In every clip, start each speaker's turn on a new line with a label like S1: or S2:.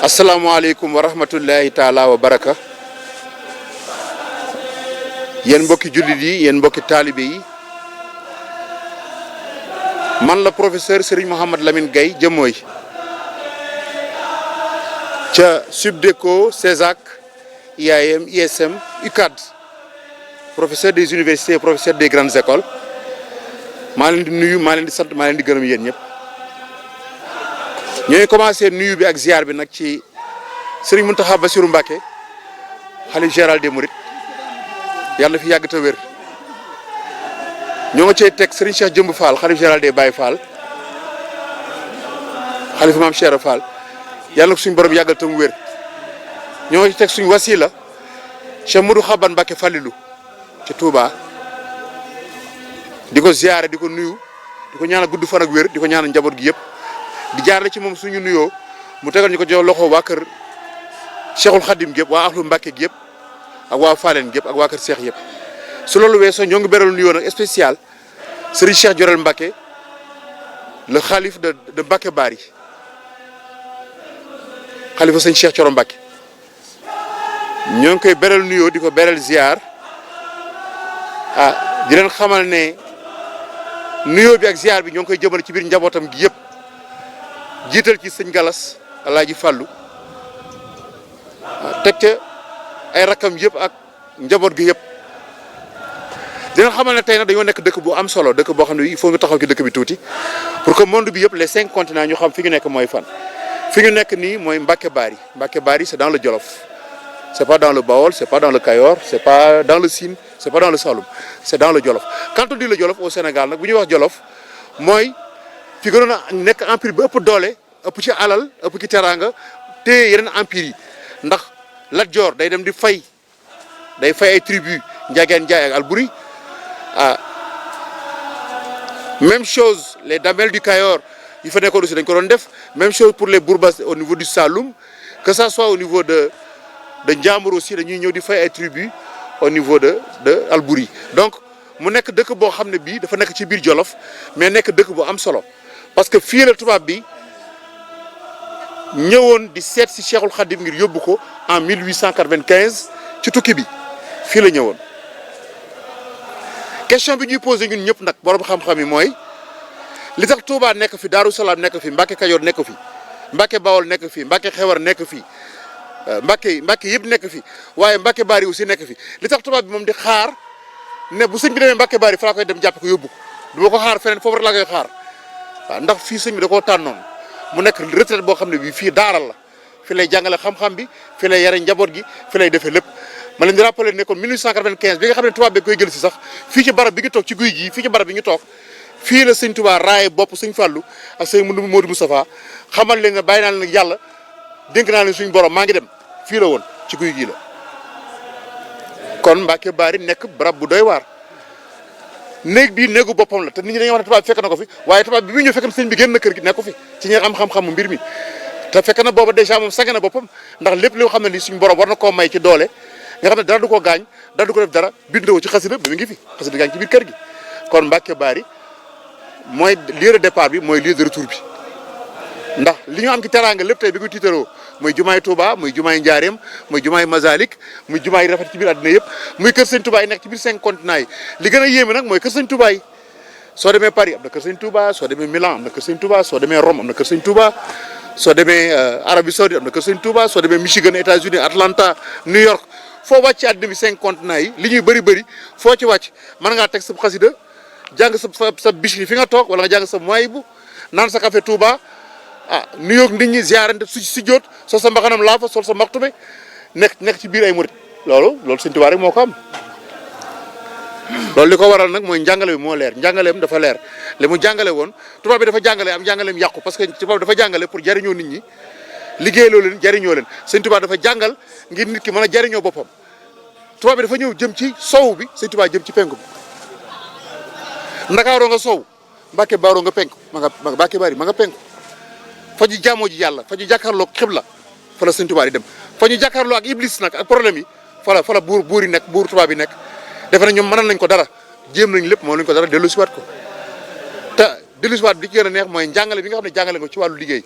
S1: asalaamaaleykum wa rahmatullahi taala wa baraka yéen mbokki jullit yi yéen mbokki taalibe yi man la professeur Serigne Mouhamed Lamine Gaye Jëmmooy ca Subdeco CESAC IAM ISM UCAD professeur des universités et professeur des grandes écoles maa leen di nuyu maa leen di sant maa leen di gërëm yéen ñëpp ñooy commencé nuyu bi ak ziar bi nag ci Serigne Mountakha Bassirou Mbacké xalif général des Mourides yàlla na fi yàgg te wér ñoo nga cey teg Serigne Cheikh Jëmb Fall xalif général des Baye Fall xalifa maam Cheikh Fall yàlla na ko suñu borom yàggal te mu wér ñoo nga ci teg suñu wasila Cheikh Modou Xaban Mbacké Fallilu ci Touba di ko ziare di ko nuyu di ko ñaanal gudd fan ak wér di ko ñaanal njaboot gi yëpp di jaarale ci moom suñu nuyoo mu tegal ñu ko jox loxo waa kër Cheikhul Khadim gépp waa Ahlu Mbacké gi yëpp ak waa Falen gépp ak waa kër Cheikh yëpp su loolu weesoo ñoo ngi beral nuyoo nag spécial Serigne Cheikh Jorel Mbacké le xalif de Mbacké Bari xalifa sëñ Cheikh Thioro Mbacké ñoo ngi koy beral nuyoo di ko beral ziar di leen xamal ne nuyoo bi ak ziar bi ñoo ngi koy jëmale ci biir njabootam gi yëpp jiital ci sëñ Galas Alaaji Fàllu teg ca ay rakkam yëpp ak njaboot gi yëpp dina xamal ne tey nag dañoo nekk dëkk bu am solo dëkk boo xam ne il faut ñu taxaw ci dëkk bi tuuti pour que monde bi yëpp les 5 continents ñu xam fi ñu nekk mooy fan. fi ñu nekk nii mooy Mbacké Bari Mbacké Bari c'est dans le Jolof c'est pas dans le Bawol c'est pas dans le Kayor c'est pas dans le Sine c'est pas dans le Saloum c'est dans le Jolof quand on dit le Jolof au Sénégal nag bu ñuy wax Jolof mooy fi gënoon a nekk empire bi ëpp doole ëpp ci alal ëpp ci teraanga te yeneen empire yi ndax Lat Joor day dem di fay ay tribu Ndiageen Njaay ak Alburi même chose les Damel du Kayor yi fa nekkoon aussi dañ ko doon def même chose pour les Bourbas au niveau du Saloum que ça soit au niveau de Njambur aussi dañuy ñëw di fay ay tribu au niveau de Alburi donc mu nekk dëkk boo xam ne bii dafa nekk ci biir Jolof mais nekk dëkk bu am solo parce que fii la tubaab bi ñëwoon di seet si Cheikhul Khadim ngir yóbbu ko en 1895 ci tukki bi fii la ñëwoon question bi ñuy posé ñun ñëpp nag borom xam-xam yi mooy li tax Touba nekk fi Darou Salaam nekk fi Mbacké Kajoor nekk fi Mbacké Bawol nekk fi Mbacké Xewar nekk fi Mbacké yëpp nekk fi waaye Mbacké Bari aussi nekk fi li tax tubaab bi moom di xaar ne bu sëñ bi demee Mbacké Bari fa laa koy dem jàpp ko yóbbu ko du ma ko xaar feneen foofu rek laa koy xaar waaw ndax fii sëñ bi da koo tànnoon mu nekk retraite boo xam ne bii fii daaral la fi lay jàngale xam-xam bi fi lay yare njaboot gi fi lay defee lépp ma leen di rappelé ne kon 1895 bi nga xam ne tubaab bi koy jël si sax fii ci barab bi nga toog ci guy gii fii ci barab bi ñu toog fii la sëñ Tuubaa raaye bopp sëñ Fàllu ak sëñ Modou Moustapha xamal leen ne bàyyi naa leen yàlla dénk naa leen suñu borom maa ngi dem fii la woon ci guy gii la kon Mbacké Bari nekk barab bu doy waar néeg bii néegu boppam la te nit ñi dañuy wax ne tubaab bi fekk na ko fi waaye tubaab bi muy ñëw fekk na sëñ bi génn na kër gi nekk ko fi ci ñi am xam-xamu mbir mi te fekk na booba déjà moom sange na boppam ndax lépp loo xam ne ni suñu borom war na koo may ci doole nga xam ne dara du ko gaañ dara du ko def dara bindoo ci xasida bi mi ngi fi xasida gaa ngi ci biir kër gi kon Mbacké Bari mooy lieu de départ bi mooy lieu de retour bi ndax li ñu am ci teraanga lépp tey bi ko tiitaroo muy jumaay Touba muy jumaay Njaareem muy jumaay Masalik muy jumaay rafet ci biir àddina yëpp muy kër sëñ Touba yi nekk ci biir 5 continents yi li gën a yéeme nag mooy kër sëñ Touba yi soo demee Paris am na kër sëñ Touba soo demee Milan am na kër sëñ Touba soo demee Rome am na kër sëñ Touba soo demee Arabie Saoudite am na kër sëñ Touba soo demee Michigan États-Unis Atlanta New York foo wàcc ci àddina bi 5 continents yi li ñuy bëri foo ci wàcc mën ngaa teg sa xasida jàng sa bichri fi nga toog wala nga jàng sa moy bu naan sa café Touba New York nit ñi ziarante si jóot sol sa mbaxanam laa fa sol sa maxtube nekk ci biir ay murit loolu sëñ Touba rek moo ko am loolu li ko waral nag mooy njàngale bi moo leer njàngaleem dafa leer li mu jàngale woon tubaab bi dafa jàngale am njàngaleem yàqu parce que tubaab dafa jàngale pour jariñoo nit ñi liggéeyloo leen jariñoo leen sëñ Touba dafa jàngal ngir nit ki mën a jariñoo boppam tubaab bi dafa ñëw jëm ci sow bi sëñ Touba jëm ci penku bi Ndakaaroo nga sow Mbacké Bari nga penku Mbacké Bari ma nga penku fa ñu jaamoo ji yàlla fa ñu jàkkaarloo xibla fa la sëñ Touba di dem fa ñu jàkkaarloo ak iblis nag ak problème yi fa la buur yi nekk buur tubaab yi nekk defe na ñoom mënal nañ ko dara jéem nañ lépp moo lañ ko dara dellu siwaat ko te dellu siwaat bi ci gën a neex mooy njàngale bi nga xam ne jàngale nga ci wàllu liggéey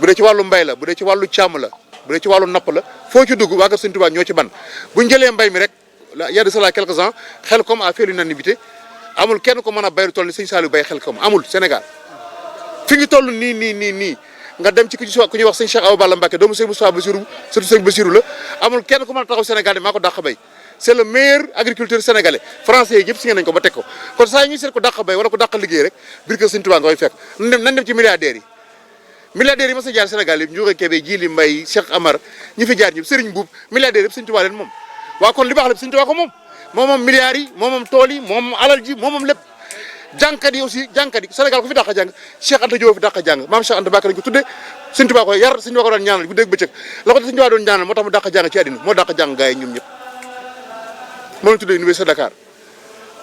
S1: bu dee ci wàllu mbay la bu dee ci wàllu càmm la bu dee ci wàllu napp la foo ci dugg waa kër Sëñ Tuubaa ñoo ci ban bu ñu jëlee mbay mi rek il y a de cela quelques ans Xelcom a fait l'unanimité amul kenn ko mën a bay lu toll ni Sëñ Saliou bay Xelcom amul Sénégal fi ngi toll nii nga dem ci ku ñuy wax Sëñ Cheikh Awa Balla Mbacké doomu Sëñ Moustapha Bassirou surtout Sëñ Bassirou la amul kenn ku mën a taxaw Sénégal maa ko dàq bay c'est le meilleur agriculteur sénégalais français yi yëpp signé nañ ko ba teg ko kon saa ñuy seet ko dàq bay wala ko dàq liggéey rek biir kër Sëñ Tuubaa nga koy fekk nañ dem ci milliardaires yi ma sa jaar Sénégal yëpp Ndiouga Kébé Djily Mbaye Cheikh Amar ñi fi jaar ñëpp Serigne Mboup milliardaires yëpp Sëñ Tuubaa leen moom waaw kon li baax lépp Sëñ Tuubaa ko moom milliards yi moom tool yi moom alal ji moom lépp jàngkat yi aussi jàngkat yi Sénégal ko fi dàq jàng Cheikh Anta Diop fi dàq jàng maam Cheikh Anta Mbacké lañ ko tuddee Sëñ Tuubaa ko yar Sëñ Tuubaa ko doon ñaanal bu dégg bëccëg la ko Sëñ Tuubaa doon ñaanal moo tax mu dàq jàng ci àddina moo dàq jàng gars yi ñoom ñëpp moom la tuddee Université Dakar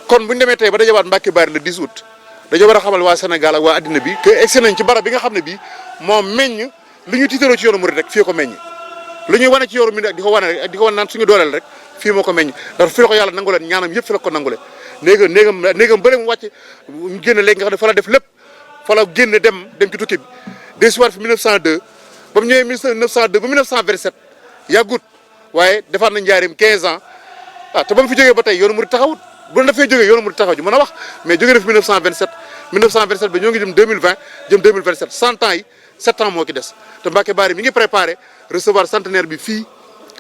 S1: kon bu ñu demee tey ba dajawaat Mbacké Bari le 10 août dañoo war a xamal waa Sénégal ak waa addina bi que egsi nañ ci barab bi nga xam ne bii moo meññ lu ñu tiitaroo ci yoonu murid rek fii ko meññ lu ñuy wane ci yoonu murid ak di ko wane rek ak di ko wane naan suñu dooleel rek fii moo ko meññ ndax fi la ko yàlla nanguleen ñaanam yëpp fi la ko nangule néegam bële mu wàcc ñu génn léegi nga xam ne fa la def lépp fa la génn dem ci tukki bi desuwaat fi 1902 ba mu ñëwee 1902 ba 1927 yàggut waaye defaat na njaarim 15 ans te ba mu fi jógee ba tey yoonu murid taxawut bu na dafay jógee yoonu murid taxaw ji mën a wax mais jógee na fi 1927 ba ñoo ngi jëm 2020 jëm 2027 100 ans yi 7 ans moo ki des te Mbacké Bari mi ngi préparé recevoir centenaire bi fii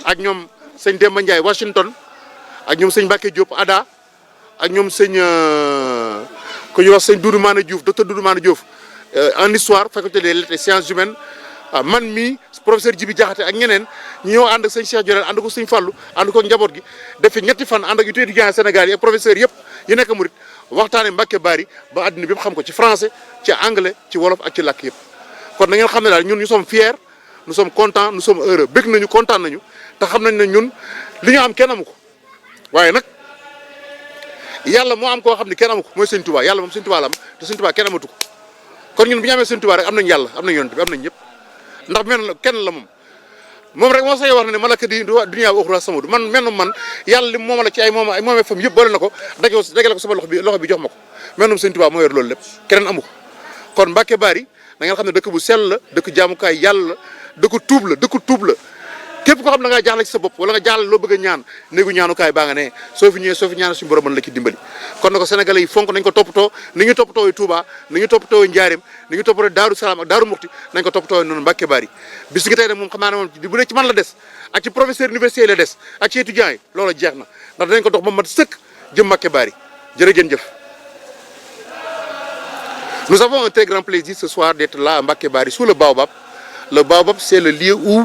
S1: ak ñoom sëñ Demba Ndiaye Washington ak ñoom sëñ Mbacké Diop Ada ak ñoom sëñ ku ñuy wax sëñ Doudou Mané Diouf docteur Doudou Mané Diouf en histoire faculté des lettres et sciences humaines man mii professeur Djibi Diakhaté ak ñeneen ñu ñëw ànd ak sëñ Cheikh Diorel ànd ko sëñ Fallou ànd ko njaboot gi def fi ñetti fan ànd ak étudiants Sénégal yi ak professeurs yëpp yi nekk murit waxtaane Mbacké Bari ba àddina bi xam ko ci français ci anglais ci wolof ak ci làkk yëpp kon na ngeen xam ne daal ñun nous sommes fiers nous sommes contents nous sommes heureux bëgg nañu kontaan nañu te xam nañ ne ñun li ñu am kenn amu ko waaye nag yàlla moo am koo xam ne kenn amu ko mooy Sëñ Tuubaa yàlla moom Sëñ Tuubaa la am te Sëñ Tuubaa kenn amatu ko kon ñun bu ñu amee Sëñ Tuubaa rek am nañ yàlla am nañ yonent bi am nañ ñëpp ndax kenn la moom rek moo say wax ne malaka di dunya wa ukhra samadu man yàlla li mooma la ci ay moomee fam yëpp boole na ko dagale ko sama loxo bi jox ma ko mennum Sëñ Tuubaa moo yor loolu lépp keneen amu ko kon Mbacké Bari da ngeen xam ne dëkk bu sell la dëkk jaamukaay yàlla la dëkk tuub la képp koo xam ne da ngaa jaaxle ci sa bopp wala nga jaaxle loo bëgg a ñaan néegu ñaanukaay baa nga ne soo fi ñaan suñu borom mën la ci dimbali kon na ko sénégalais yi fonk nañ ko toppatoo ni ñu toppatoo Touba ni ñu toppatoo Njaaréem ni ñu toppatoo Daaru Salaam ak Daaru Muxti nañ ko toppatoo noonu Mbacké Bari bis gi tey nag moom xam naa ne moom bu dee ci man la des ak ci professeur université yi la des ak ci étudiants yi loolu jeex na ndax danañ ko dox ba mat sëkk jëm Mbacké Bari jërë ngeen jëf. Nous avons un très grand plaisir ce soir d'être là à Mbacké Bari sous le baobab. Le baobab, c'est le lieu où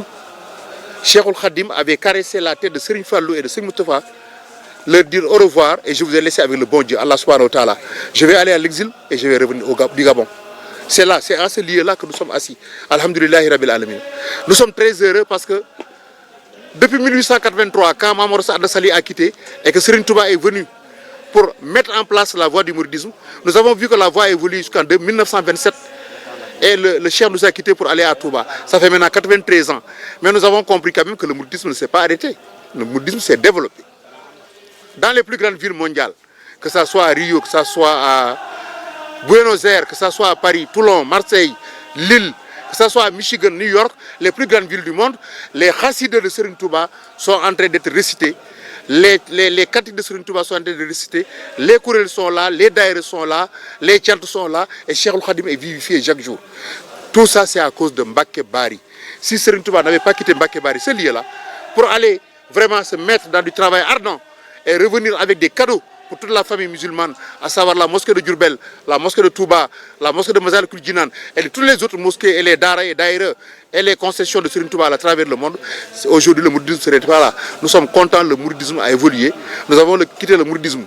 S1: Cheikhoul Khadim avait caressé la tête de Serigne Fallou et de Serigne Moustapha, leur dire au revoir et je vous ai laissé avec le bon Dieu, Allah subhanahu wa ta'ala. Je vais aller à l'exil et je vais revenir du Gabon. C'est à ce lieu-là que nous sommes assis. Alhamdulillahi Rabbil Alamin. Nous sommes très heureux parce que depuis 1883, quand Mame Mor Anta Sali a quitté et que Serigne Touba est venu pour mettre en place la voie du mouridisme, nous avons vu que la voie évolue jusqu'en 1927 et le chef nous a quittés pour aller à Touba. Ça fait maintenant 93 ans. Mais nous avons compris quand même que le mouridisme ne s'est pas arrêté. Le mouridisme s'est développé. Dans les plus grandes villes mondiales, que ce soit à Rio, que ce soit à Buenos Aires, que ce soit à Paris, Toulon, Marseille, Lille, que ce soit à Michigan, New York, les plus grandes villes du monde, les chassides de Serigne Touba sont en train d'être récités. Les cantiques de Serigne Touba sont en train de réciter, les courels sont là, les daïres sont là, les chants sont là, et Cheikhoul Khadim est vivifié chaque jour. Tout ça, c'est à cause de Mbacké Bari. Si Serigne Touba n'avait pas quitté Mbacké Bari, ce lieu-là, pour aller vraiment se mettre dans du travail ardent et revenir avec des cadeaux pour toute la famille musulmane, à savoir la mosquée de Diourbel, la mosquée de Touba, la mosquée de Massalikul Jinan, et toutes les autres mosquées, et les daara et daïra, et les concessions de Serigne Touba à travers le monde, aujourd'hui le mouridisme serait pas là. Nous sommes contents, le mouridisme a évolué. Nous avons quitté le mouridisme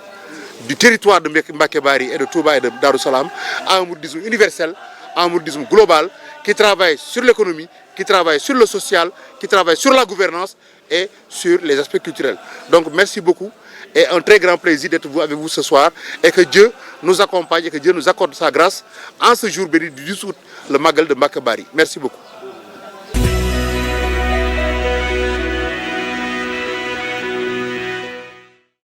S1: du territoire de Mbacké Bari et de Touba et de Darou Salam à un mouridisme universel, à un mouridisme global qui travaille sur l'économie, qui travaille sur le social, qui travaille sur la gouvernance et sur les aspects culturels. Donc merci beaucoup et un très grand plaisir d'être avec vous ce soir et que Dieu nous accompagne et que Dieu nous accorde sa grâce en ce jour béni du 10 août, le Magal de Mbacké Bari. Merci beaucoup.